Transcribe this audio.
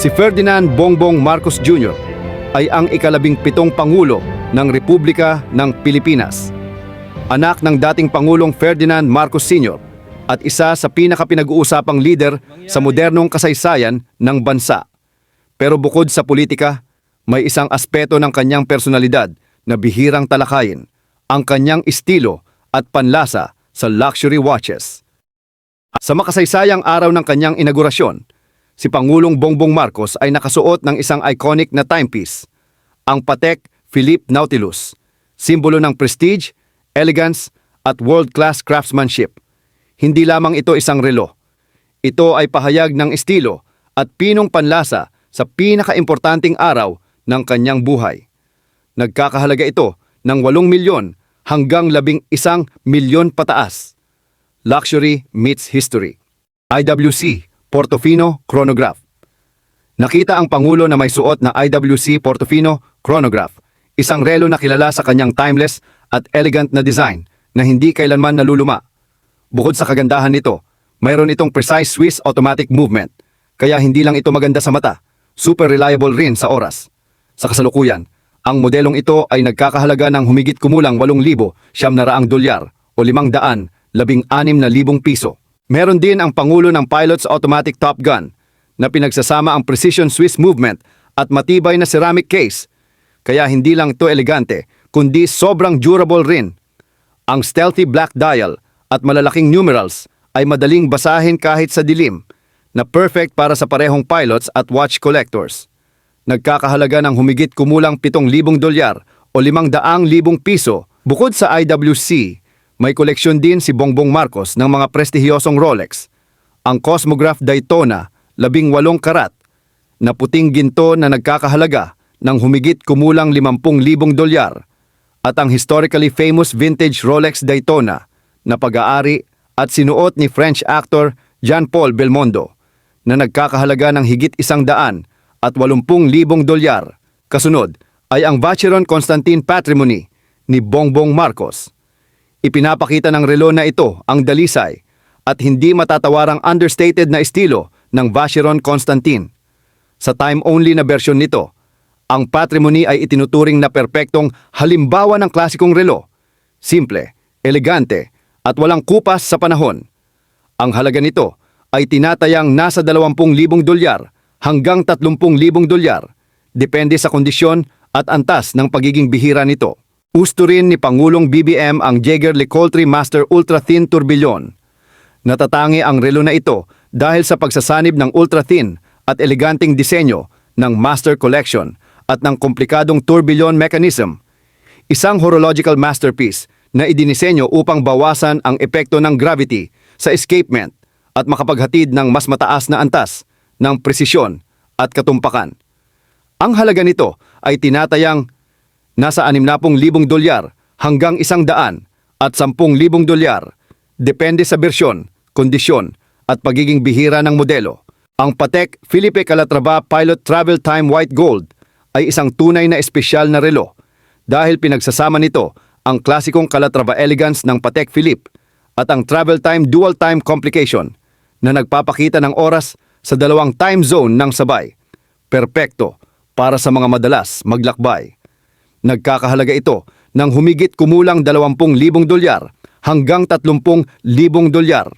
Si Ferdinand Bongbong Marcos Jr. ay ang ika-17 Pangulo ng Republika ng Pilipinas. Anak ng dating Pangulong Ferdinand Marcos Sr. at isa sa pinakapinag-uusapang lider sa modernong kasaysayan ng bansa. Pero bukod sa politika, may isang aspeto ng kanyang personalidad na bihirang talakayin, ang kanyang estilo at panlasa sa luxury watches. Sa makasaysayang araw ng kanyang inaugurasyon, si Pangulong Bongbong Marcos ay nakasuot ng isang iconic na timepiece, ang Patek Philippe Nautilus, simbolo ng prestige, elegance at world-class craftsmanship. Hindi lamang ito isang relo. Ito ay pahayag ng estilo at pinong panlasa sa pinakaimportanteng araw ng kanyang buhay. Nagkakahalaga ito ng 8 milyon hanggang 11 milyon pataas. Luxury meets history. IWC Portofino Chronograph. Nakita ang Pangulo na may suot na IWC Portofino Chronograph, isang relo na kilala sa kanyang timeless at elegant na design na hindi kailanman naluluma. Bukod sa kagandahan nito, mayroon itong precise Swiss automatic movement, kaya hindi lang ito maganda sa mata, super reliable rin sa oras. Sa kasalukuyan, ang modelong ito ay nagkakahalaga ng humigit kumulang 8,900 dolyar o 516,000 piso. Meron din ang Pangulo ng Pilot's Automatic Top Gun na pinagsasama ang precision Swiss movement at matibay na ceramic case. Kaya hindi lang ito elegante, kundi sobrang durable rin. Ang stealthy black dial at malalaking numerals ay madaling basahin kahit sa dilim, na perfect para sa parehong pilots at watch collectors. Nagkakahalaga ng humigit kumulang 7,000 dolyar o 500,000 piso. Bukod sa IWC, may koleksyon din si Bongbong Marcos ng mga prestihiyosong Rolex. Ang Cosmograph Daytona, 18 karat, na puting ginto na nagkakahalaga ng humigit kumulang 50,000 dolyar. At ang historically famous vintage Rolex Daytona na pag-aari at sinuot ni French actor Jean-Paul Belmondo na nagkakahalaga ng higit 180,000 dolyar. Kasunod ay ang Vacheron Constantin Patrimony ni Bongbong Marcos. Ipinapakita ng relo na ito ang dalisay at hindi matatawarang understated na estilo ng Vacheron Constantin. Sa time-only na bersyon nito, ang Patrimony ay itinuturing na perpektong halimbawa ng klasikong relo. Simple, elegante, at walang kupas sa panahon. Ang halaga nito ay tinatayang nasa 20,000 dolyar hanggang 30,000 dolyar, depende sa kondisyon at antas ng pagiging bihira nito. Gusto rin ni Pangulong BBM ang Jaeger-LeCoultre Master Ultra Thin Tourbillon. Natatangi ang relo na ito dahil sa pagsasanib ng ultra thin at eleganteng disenyo ng Master Collection at ng komplikadong tourbillon mechanism. Isang horological masterpiece na idinisenyo upang bawasan ang epekto ng gravity sa escapement at makapaghatid ng mas mataas na antas ng presisyon at katumpakan. Ang halaga nito ay tinatayang nasa 60,000 dolyar hanggang 100 at 10,000 dolyar, depende sa bersyon, kondisyon at pagiging bihira ng modelo. Ang Patek Philippe Calatrava Pilot Travel Time White Gold ay isang tunay na espesyal na relo dahil pinagsasama nito ang klasikong Calatrava elegance ng Patek Philippe at ang Travel Time Dual Time Complication na nagpapakita ng oras sa dalawang time zone ng sabay. Perpekto para sa mga madalas maglakbay. Nagkakahalaga ito ng humigit kumulang 20,000 dolyar hanggang 30,000 dolyar.